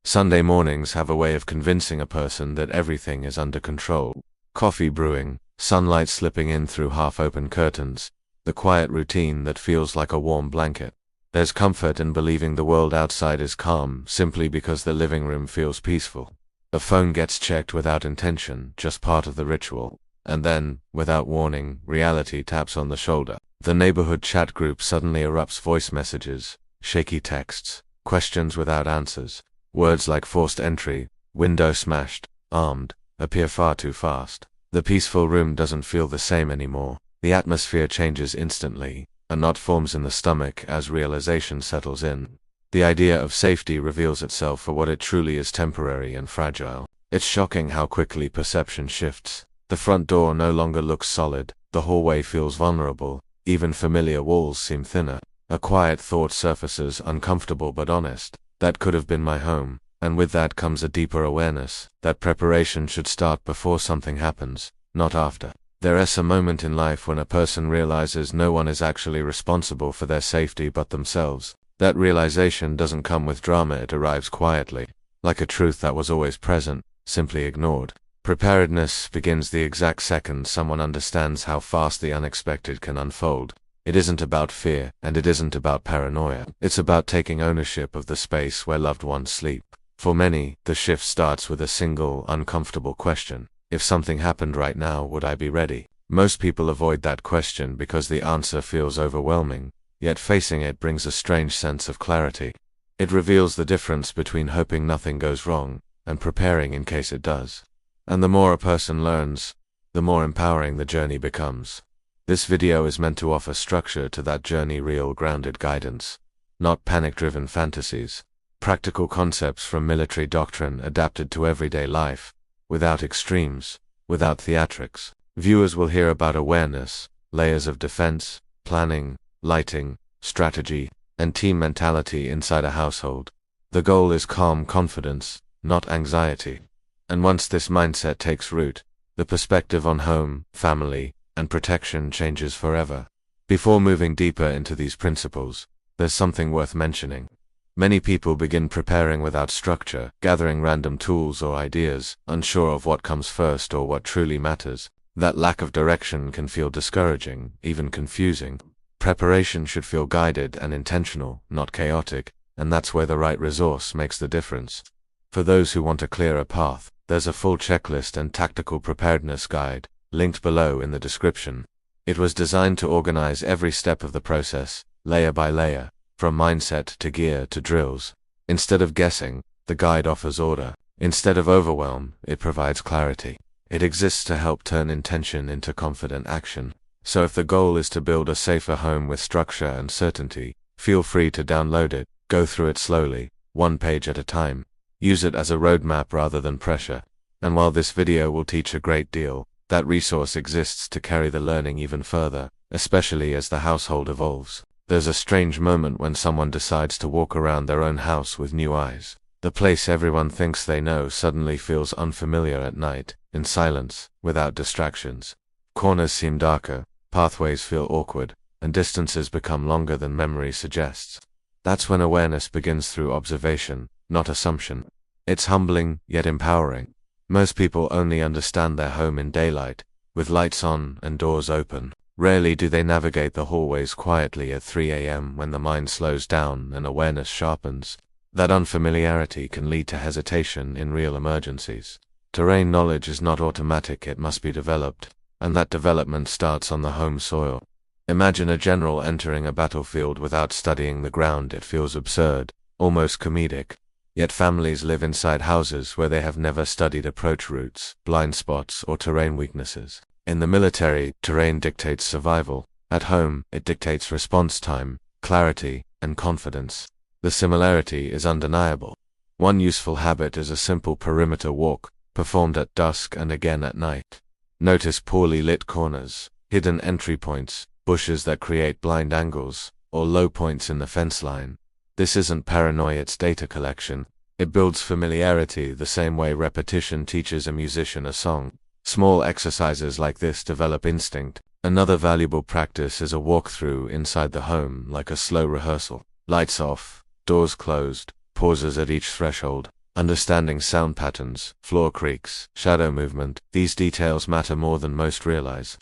Sunday mornings have a way of convincing a person that everything is under control. Coffee brewing, sunlight slipping in through half-open curtains, the quiet routine that feels like a warm blanket. There's comfort in believing the world outside is calm simply because the living room feels peaceful. The phone gets checked without intention, just part of the ritual. And then, without warning, reality taps on the shoulder. The neighborhood chat group suddenly erupts voice messages, shaky texts, questions without answers. Words like forced entry, window smashed, armed, appear far too fast. The peaceful room doesn't feel the same anymore. The atmosphere changes instantly. A knot forms in the stomach as realization settles in. The idea of safety reveals itself for what it truly is: temporary and fragile. It's shocking how quickly perception shifts. The front door no longer looks solid. The hallway feels vulnerable. Even familiar walls seem thinner. A quiet thought surfaces, uncomfortable but honest. That could have been my home. And with that comes a deeper awareness that preparation should start before something happens, not after. There is a moment in life when a person realizes no one is actually responsible for their safety but themselves. That realization doesn't come with drama, it arrives quietly, like a truth that was always present, simply ignored. Preparedness begins the exact second someone understands how fast the unexpected can unfold. It isn't about fear, and it isn't about paranoia. It's about taking ownership of the space where loved ones sleep. For many, the shift starts with a single, uncomfortable question. If something happened right now, would I be ready? Most people avoid that question because the answer feels overwhelming, yet facing it brings a strange sense of clarity. It reveals the difference between hoping nothing goes wrong and preparing in case it does. And the more a person learns, the more empowering the journey becomes. This video is meant to offer structure to that journey, real grounded guidance, not panic-driven fantasies. Practical concepts from military doctrine adapted to everyday life, without extremes, without theatrics. Viewers will hear about awareness, layers of defense, planning, lighting, strategy, and team mentality inside a household. The goal is calm confidence, not anxiety. And once this mindset takes root, the perspective on home, family, and protection changes forever. Before moving deeper into these principles, there's something worth mentioning. Many people begin preparing without structure, gathering random tools or ideas, unsure of what comes first or what truly matters. That lack of direction can feel discouraging, even confusing. Preparation should feel guided and intentional, not chaotic, and that's where the right resource makes the difference. For those who want a clearer path, there's a full checklist and tactical preparedness guide, linked below in the description. It was designed to organize every step of the process, layer by layer, from mindset to gear to drills. Instead of guessing, the guide offers order. Instead of overwhelm, it provides clarity. It exists to help turn intention into confident action. So if the goal is to build a safer home with structure and certainty, feel free to download it. Go through it slowly, one page at a time. Use it as a roadmap rather than pressure. And while this video will teach a great deal, that resource exists to carry the learning even further, especially as the household evolves. There's a strange moment when someone decides to walk around their own house with new eyes. The place everyone thinks they know suddenly feels unfamiliar at night, in silence, without distractions. Corners seem darker, pathways feel awkward, and distances become longer than memory suggests. That's when awareness begins through observation, not assumption. It's humbling, yet empowering. Most people only understand their home in daylight, with lights on and doors open. Rarely do they navigate the hallways quietly at 3 a.m. when the mind slows down and awareness sharpens. That unfamiliarity can lead to hesitation in real emergencies. Terrain knowledge is not automatic, it must be developed, and that development starts on the home soil. Imagine a general entering a battlefield without studying the ground. It feels absurd, almost comedic. Yet families live inside houses where they have never studied approach routes, blind spots, or terrain weaknesses. In the military, terrain dictates survival. At home, it dictates response time, clarity, and confidence. The similarity is undeniable. One useful habit is a simple perimeter walk, performed at dusk and again at night. Notice poorly lit corners, hidden entry points, bushes that create blind angles, or low points in the fence line. This isn't paranoia, it's data collection. It builds familiarity the same way repetition teaches a musician a song. Small exercises like this develop instinct. Another valuable practice is a walkthrough inside the home, like a slow rehearsal. Lights off, doors closed, pauses at each threshold, Understanding sound patterns, floor creaks, shadow movement, these details matter more than most realize.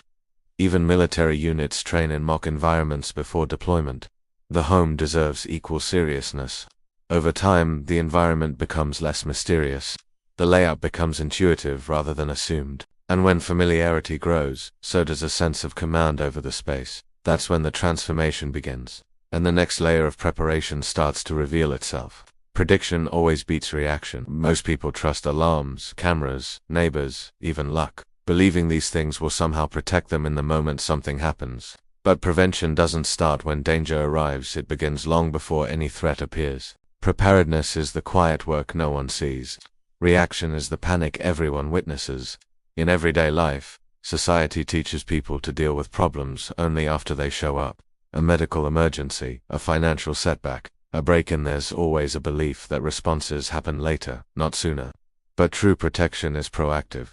Even military units train in mock environments before deployment. The home deserves equal seriousness. Over time, the environment becomes less mysterious. The layout becomes intuitive rather than assumed. And when familiarity grows, so does a sense of command over the space. That's when the transformation begins. And the next layer of preparation starts to reveal itself. Prediction always beats reaction. Most people trust alarms, cameras, neighbors, even luck, believing these things will somehow protect them in the moment something happens. But prevention doesn't start when danger arrives, it begins long before any threat appears. Preparedness is the quiet work no one sees. Reaction is the panic everyone witnesses. In everyday life, society teaches people to deal with problems only after they show up. A medical emergency, a financial setback, a break-in, there's always a belief that responses happen later, not sooner. But true protection is proactive.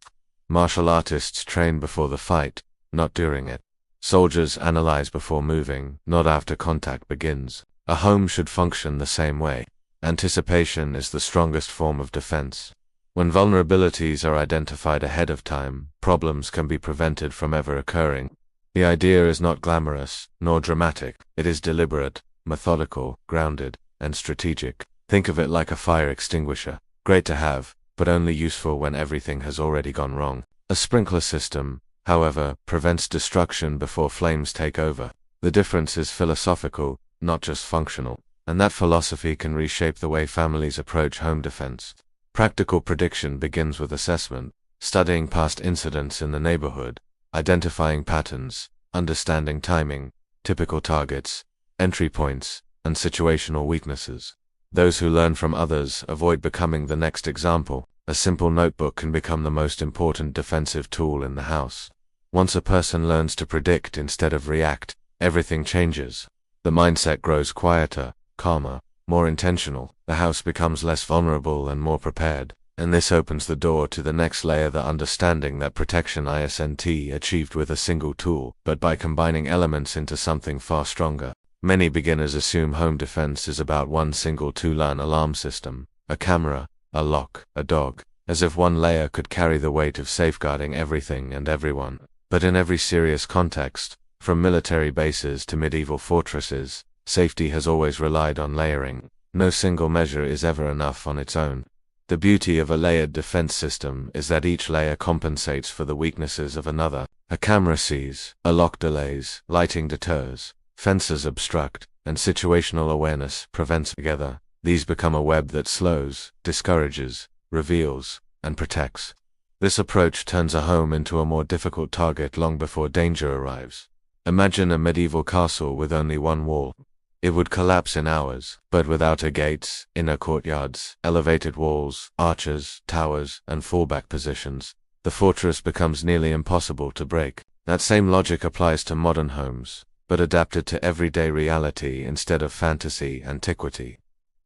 Martial artists train before the fight, not during it. Soldiers analyze before moving, not after contact begins. A home should function the same way. Anticipation is the strongest form of defense. When vulnerabilities are identified ahead of time, problems can be prevented from ever occurring. The idea is not glamorous, nor dramatic. It is deliberate, methodical, grounded, and strategic. Think of it like a fire extinguisher. Great to have, but only useful when everything has already gone wrong. A sprinkler system, however, prevents destruction before flames take over. The difference is philosophical, not just functional. And that philosophy can reshape the way families approach home defense. Practical prediction begins with assessment, studying past incidents in the neighborhood, identifying patterns, understanding timing, typical targets, entry points, and situational weaknesses. Those who learn from others avoid becoming the next example. A simple notebook can become the most important defensive tool in the house. Once a person learns to predict instead of react, everything changes. The mindset grows quieter, calmer, more intentional. The house becomes less vulnerable and more prepared. And this opens the door to the next layer, the understanding that protection isn't achieved with a single tool, but by combining elements into something far stronger. Many beginners assume home defense is about one single tool: an alarm system, a camera, a lock, a dog, as if one layer could carry the weight of safeguarding everything and everyone. But in every serious context, from military bases to medieval fortresses, safety has always relied on layering. No single measure is ever enough on its own. The beauty of a layered defense system is that each layer compensates for the weaknesses of another. A camera sees, a lock delays, lighting deters, fences obstruct, and situational awareness prevents. Together, these become a web that slows, discourages, reveals, and protects. This approach turns a home into a more difficult target long before danger arrives. Imagine a medieval castle with only one wall. It would collapse in hours, but with outer gates, inner courtyards, elevated walls, arches, towers, and fallback positions, the fortress becomes nearly impossible to break. That same logic applies to modern homes, but adapted to everyday reality instead of fantasy antiquity.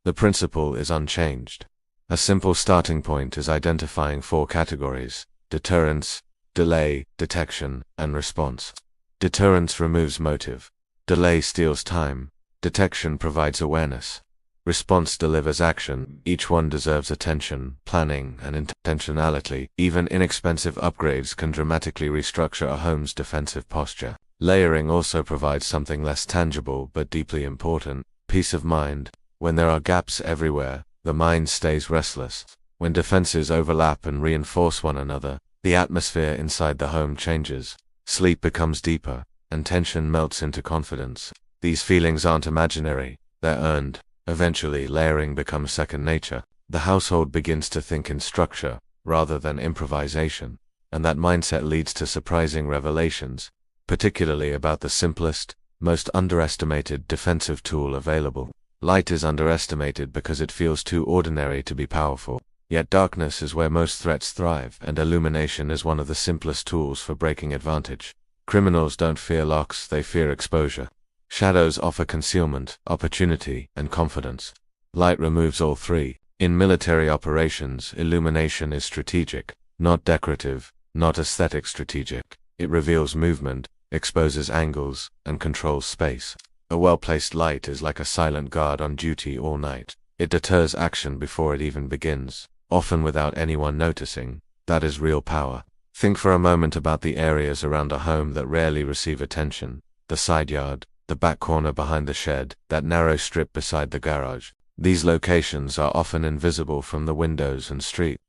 The principle is unchanged. A simple starting point is identifying four categories: deterrence, delay, detection, and response. Deterrence removes motive. Delay steals time. Detection provides awareness. Response delivers action. Each one deserves attention, planning, and intentionality. Even inexpensive upgrades can dramatically restructure a home's defensive posture. Layering also provides something less tangible but deeply important: peace of mind. When there are gaps everywhere, the mind stays restless. When defenses overlap and reinforce one another, the atmosphere inside the home changes. Sleep becomes deeper, and tension melts into confidence. These feelings aren't imaginary, they're earned. Eventually, layering becomes second nature. The household begins to think in structure, rather than improvisation. And that mindset leads to surprising revelations, particularly about the simplest, most underestimated defensive tool available. Light is underestimated because it feels too ordinary to be powerful. Yet darkness is where most threats thrive, and illumination is one of the simplest tools for breaking advantage. Criminals don't fear locks, they fear exposure. Shadows offer concealment, opportunity, and confidence. Light removes all three. In military operations, illumination is strategic, not decorative, not aesthetic strategic. It reveals movement, exposes angles, and controls space. A well-placed light is like a silent guard on duty all night. It deters action before it even begins, often without anyone noticing. That is real power. Think for a moment about the areas around a home that rarely receive attention. The side yard, the back corner behind the shed, that narrow strip beside the garage. These locations are often invisible from the windows and street.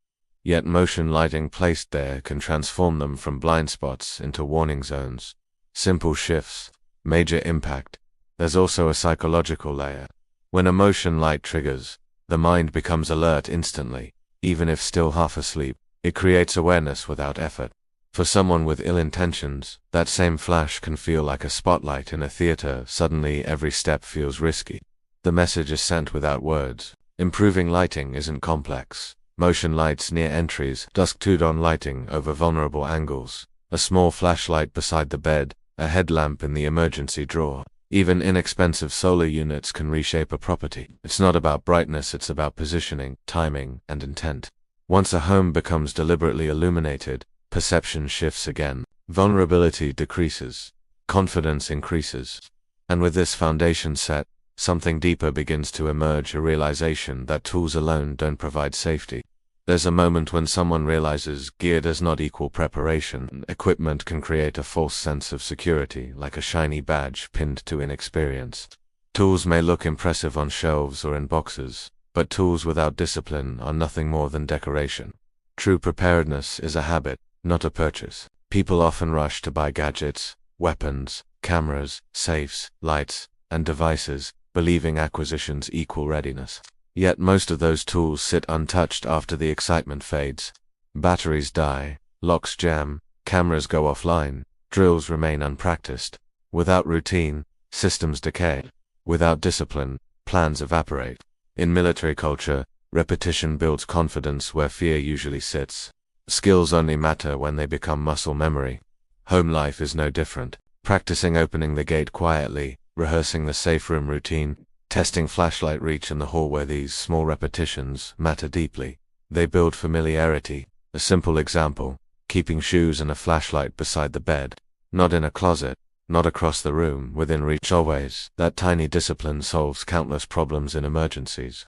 Yet motion lighting placed there can transform them from blind spots into warning zones. Simple shifts, major impact. There's also a psychological layer. When a motion light triggers, the mind becomes alert instantly, even if still half asleep. It creates awareness without effort. For someone with ill intentions, that same flash can feel like a spotlight in a theater. Suddenly every step feels risky. The message is sent without words. Improving lighting isn't complex. Motion lights near entries, dusk to-dawn lighting over vulnerable angles, a small flashlight beside the bed, a headlamp in the emergency drawer. Even inexpensive solar units can reshape a property. It's not about brightness, it's about positioning, timing, and intent. Once a home becomes deliberately illuminated, perception shifts again. Vulnerability decreases. Confidence increases. And with this foundation set, something deeper begins to emerge, a realization that tools alone don't provide safety. There's a moment when someone realizes gear does not equal preparation. Equipment can create a false sense of security, like a shiny badge pinned to inexperience. Tools may look impressive on shelves or in boxes, but tools without discipline are nothing more than decoration. True preparedness is a habit, not a purchase. People often rush to buy gadgets, weapons, cameras, safes, lights, and devices, believing acquisitions equal readiness. Yet most of those tools sit untouched after the excitement fades. Batteries die, locks jam, cameras go offline, drills remain unpracticed. Without routine, systems decay. Without discipline, plans evaporate. In military culture, repetition builds confidence where fear usually sits. Skills only matter when they become muscle memory. Home life is no different. Practicing opening the gate quietly, rehearsing the safe room routine, testing flashlight reach in the hallway. These small repetitions matter deeply. They build familiarity. A simple example, keeping shoes and a flashlight beside the bed. Not in a closet, not across the room, within reach always. That tiny discipline solves countless problems in emergencies.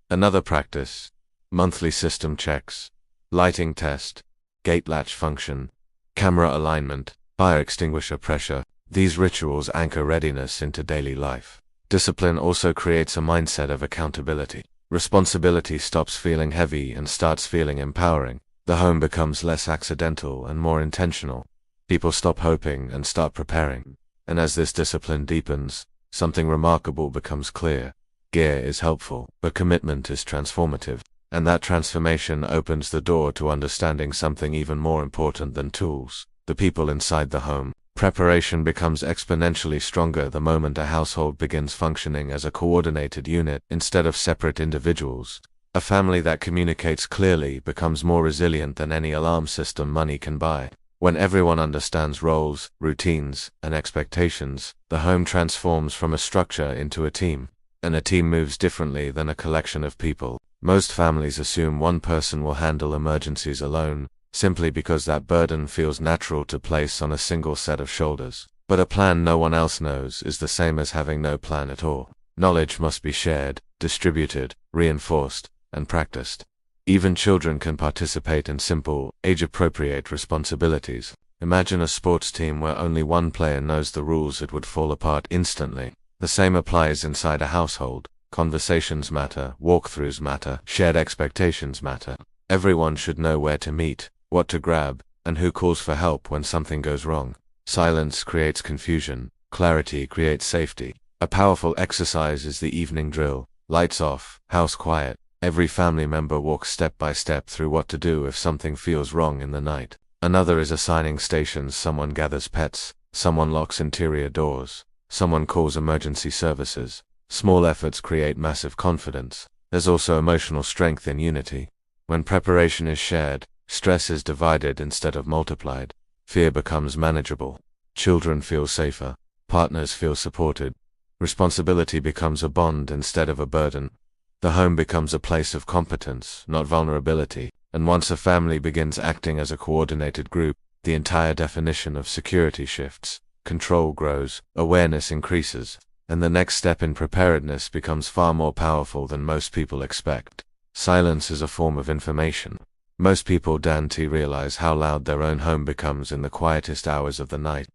Another practice, monthly system checks, lighting test, gate latch function, camera alignment, fire extinguisher pressure. These rituals anchor readiness into daily life. Discipline also creates a mindset of accountability. Responsibility stops feeling heavy and starts feeling empowering. The home becomes less accidental and more intentional. People stop hoping and start preparing. And as this discipline deepens, something remarkable becomes clear. Gear is helpful, but commitment is transformative. And that transformation opens the door to understanding something even more important than tools: the people inside the home. Preparation becomes exponentially stronger the moment a household begins functioning as a coordinated unit instead of separate individuals. A family that communicates clearly becomes more resilient than any alarm system money can buy. When everyone understands roles, routines, and expectations, the home transforms from a structure into a team. And a team moves differently than a collection of people. Most families assume one person will handle emergencies alone, simply because that burden feels natural to place on a single set of shoulders. But a plan no one else knows is the same as having no plan at all. Knowledge must be shared, distributed, reinforced, and practiced. Even children can participate in simple, age-appropriate responsibilities. Imagine a sports team where only one player knows the rules. It would fall apart instantly. The same applies inside a household. Conversations matter, walkthroughs matter, shared expectations matter. Everyone should know where to meet, what to grab, and who calls for help when something goes wrong. Silence creates confusion, clarity creates safety. A powerful exercise is the evening drill. Lights off, house quiet. Every family member walks step by step through what to do if something feels wrong in the night. Another is assigning stations. Someone gathers pets, someone locks interior doors, someone calls emergency services. Small efforts create massive confidence. There's also emotional strength in unity. When preparation is shared, stress is divided instead of multiplied. Fear becomes manageable. Children feel safer. Partners feel supported. Responsibility becomes a bond instead of a burden. The home becomes a place of competence, not vulnerability. And once a family begins acting as a coordinated group, the entire definition of security shifts. Control grows, awareness increases, and the next step in preparedness becomes far more powerful than most people expect. Silence is a form of information. Most people don't realize how loud their own home becomes in the quietest hours of the night.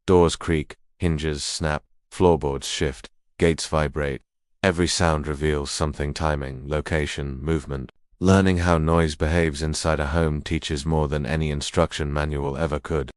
Doors creak, hinges snap, floorboards shift, gates vibrate. Every sound reveals something: timing, location, movement. Learning how noise behaves inside a home teaches more than any instruction manual ever could.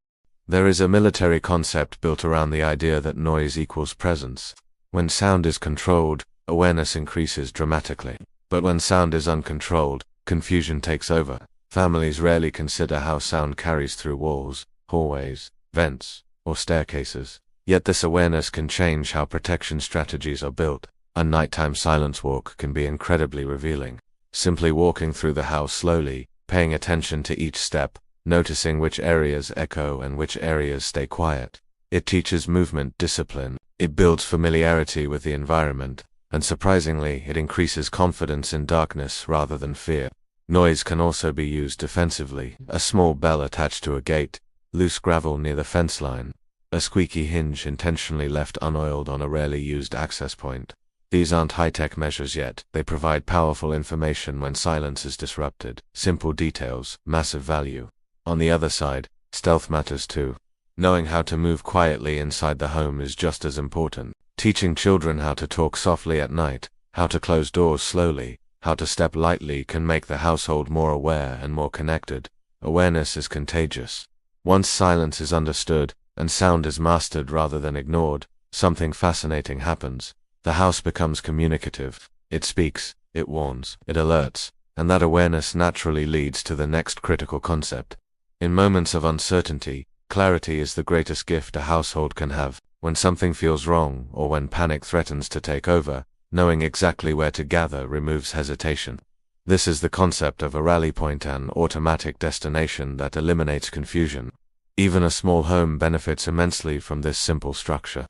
There is a military concept built around the idea that noise equals presence. When sound is controlled, awareness increases dramatically. But when sound is uncontrolled, confusion takes over. Families rarely consider how sound carries through walls, hallways, vents, or staircases. Yet this awareness can change how protection strategies are built. A nighttime silence walk can be incredibly revealing. Simply walking through the house slowly, paying attention to each step, noticing which areas echo and which areas stay quiet. It teaches movement discipline, it builds familiarity with the environment, and surprisingly, it increases confidence in darkness rather than fear. Noise can also be used defensively: a small bell attached to a gate, loose gravel near the fence line, a squeaky hinge intentionally left unoiled on a rarely used access point. These aren't high-tech measures yet, they provide powerful information when silence is disrupted. Simple details, massive value. On the other side, stealth matters too. Knowing how to move quietly inside the home is just as important. Teaching children how to talk softly at night, how to close doors slowly, how to step lightly can make the household more aware and more connected. Awareness is contagious. Once silence is understood, and sound is mastered rather than ignored, something fascinating happens. The house becomes communicative. It speaks, it warns, it alerts, and that awareness naturally leads to the next critical concept. In moments of uncertainty, clarity is the greatest gift a household can have. When something feels wrong, or when panic threatens to take over, knowing exactly where to gather removes hesitation. This is the concept of a rally point, an automatic destination that eliminates confusion. Even a small home benefits immensely from this simple structure.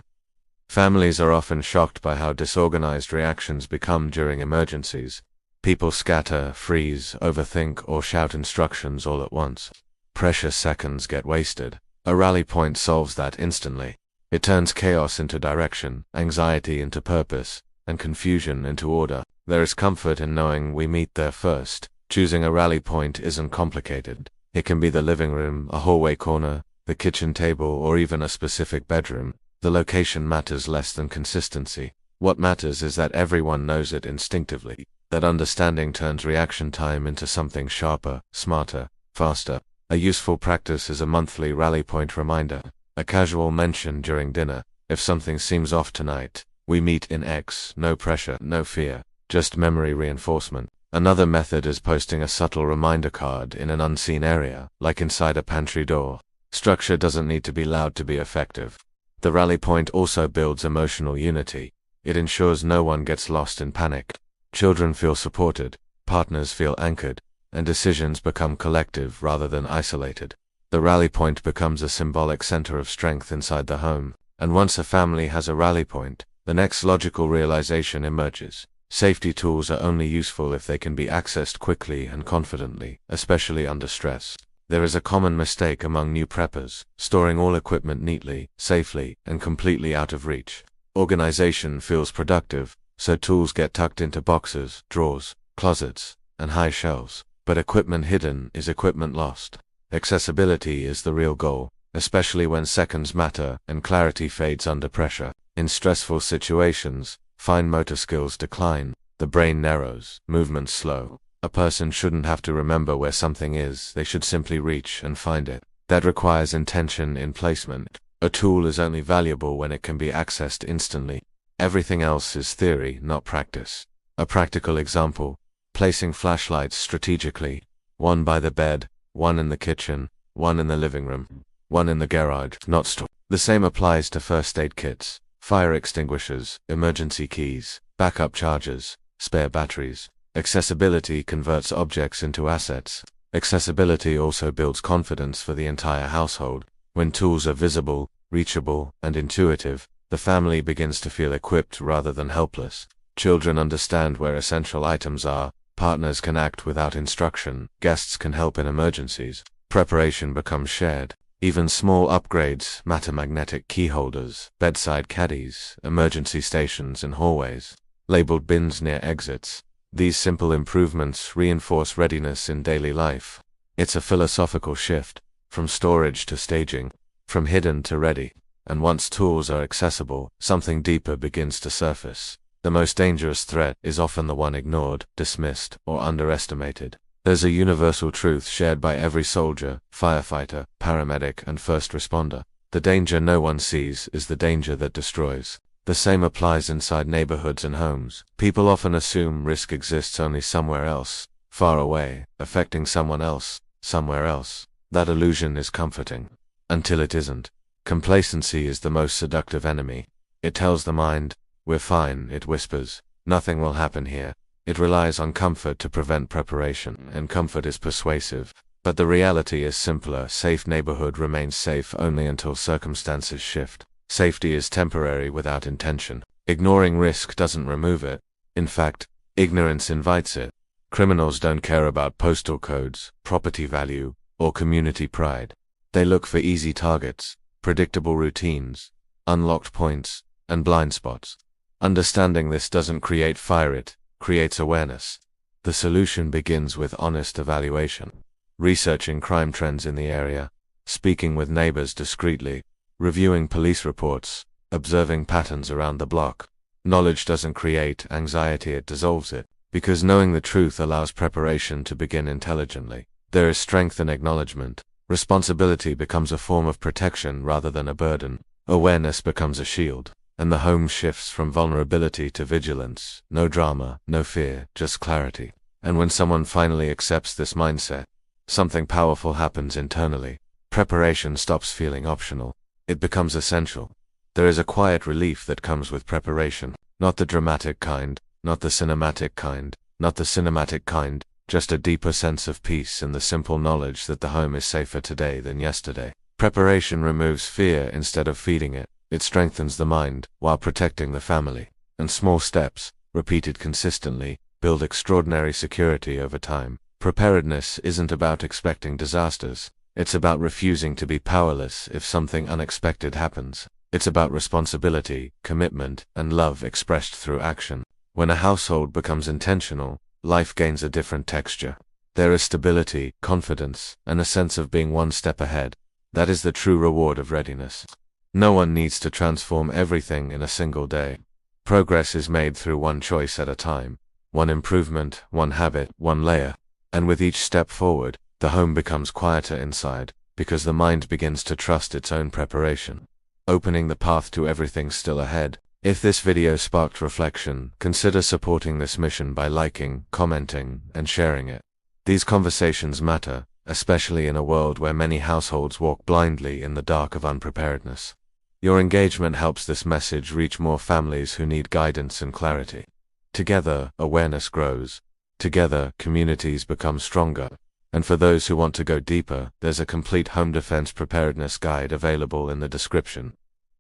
Families are often shocked by how disorganized reactions become during emergencies. People scatter, freeze, overthink, or shout instructions all at once. Precious seconds get wasted. A rally point solves that instantly. It turns chaos into direction, anxiety into purpose, and confusion into order. There is comfort in knowing we meet there first. Choosing a rally point isn't complicated. It can be the living room, a hallway corner, the kitchen table, or even a specific bedroom. The location matters less than consistency. What matters is that everyone knows it instinctively. That understanding turns reaction time into something sharper, smarter, faster. A useful practice is a monthly rally point reminder. A casual mention during dinner: if something seems off tonight, we meet in X. No pressure, no fear, just memory reinforcement. Another method is posting a subtle reminder card in an unseen area, like inside a pantry door. Structure doesn't need to be loud to be effective. The rally point also builds emotional unity. It ensures no one gets lost in panic. Children feel supported, partners feel anchored, and decisions become collective rather than isolated. The rally point becomes a symbolic center of strength inside the home, and once a family has a rally point, the next logical realization emerges. Safety tools are only useful if they can be accessed quickly and confidently, especially under stress. There is a common mistake among new preppers: storing all equipment neatly, safely, and completely out of reach. Organization feels productive, so tools get tucked into boxes, drawers, closets, and high shelves. But equipment hidden is equipment lost. Accessibility is the real goal, especially when seconds matter and clarity fades under pressure. In stressful situations, fine motor skills decline, the brain narrows, movements slow. A person shouldn't have to remember where something is, they should simply reach and find it. That requires intention in placement. A tool is only valuable when it can be accessed instantly. Everything else is theory, not practice. A practical example: placing flashlights strategically. One by the bed, one in the kitchen, one in the living room, one in the garage, not store. The same applies to first aid kits, fire extinguishers, emergency keys, backup chargers, spare batteries. Accessibility converts objects into assets. Accessibility also builds confidence for the entire household. When tools are visible, reachable, and intuitive, the family begins to feel equipped rather than helpless. Children understand where essential items are, partners can act without instruction, guests can help in emergencies. Preparation becomes shared. Even small upgrades matter: magnetic key holders, bedside caddies, emergency stations in hallways, labeled bins near exits. These simple improvements reinforce readiness in daily life. It's a philosophical shift, from storage to staging, from hidden to ready. And once tools are accessible, something deeper begins to surface. The most dangerous threat is often the one ignored, dismissed, or underestimated. There's a universal truth shared by every soldier, firefighter, paramedic, and first responder. The danger no one sees is the danger that destroys. The same applies inside neighborhoods and homes. People often assume risk exists only somewhere else, far away, affecting someone else, somewhere else. That illusion is comforting. Until it isn't. Complacency is the most seductive enemy. It tells the mind, "We're fine," it whispers, "Nothing will happen here." It relies on comfort to prevent preparation, and comfort is persuasive. But the reality is simpler. Safe neighborhood remains safe only until circumstances shift. Safety is temporary without intention. Ignoring risk doesn't remove it. In fact, ignorance invites it. Criminals don't care about postal codes, property value, or community pride. They look for easy targets, predictable routines, unlocked points, and blind spots. Understanding this doesn't create fire, it creates awareness. The solution begins with honest evaluation. Researching crime trends in the area, speaking with neighbors discreetly, reviewing police reports, observing patterns around the block. Knowledge doesn't create anxiety, it dissolves it, because knowing the truth allows preparation to begin intelligently. There is strength in acknowledgement. Responsibility becomes a form of protection rather than a burden. Awareness becomes a shield, and the home shifts from vulnerability to vigilance. No drama, no fear, just clarity. And when someone finally accepts this mindset, something powerful happens internally. Preparation stops feeling optional. It becomes essential. There is a quiet relief that comes with preparation. Not the dramatic kind, not the cinematic kind, not the cinematic kind, just a deeper sense of peace in the simple knowledge that the home is safer today than yesterday. Preparation removes fear instead of feeding it. It strengthens the mind while protecting the family. And small steps, repeated consistently, build extraordinary security over time. Preparedness isn't about expecting disasters. It's about refusing to be powerless if something unexpected happens. It's about responsibility, commitment, and love expressed through action. When a household becomes intentional, life gains a different texture. There is stability, confidence, and a sense of being one step ahead. That is the true reward of readiness. No one needs to transform everything in a single day. Progress is made through one choice at a time, one improvement, one habit, one layer. And with each step forward, the home becomes quieter inside, because the mind begins to trust its own preparation, opening the path to everything still ahead. If this video sparked reflection, consider supporting this mission by liking, commenting, and sharing it. These conversations matter, especially in a world where many households walk blindly in the dark of unpreparedness. Your engagement helps this message reach more families who need guidance and clarity. Together, awareness grows. Together, communities become stronger. And for those who want to go deeper, there's a complete home defense preparedness guide available in the description.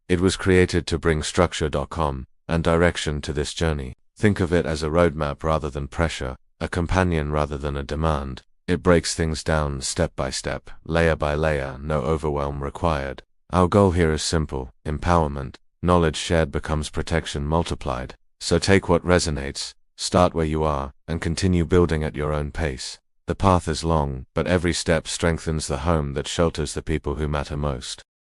It was created to bring structure.com and direction to this journey. Think of it as a roadmap rather than pressure, a companion rather than a demand. It breaks things down step by step, layer by layer, no overwhelm required. Our goal here is simple: empowerment. Knowledge shared becomes protection multiplied. So take what resonates, start where you are, and continue building at your own pace. The path is long, but every step strengthens the home that shelters the people who matter most.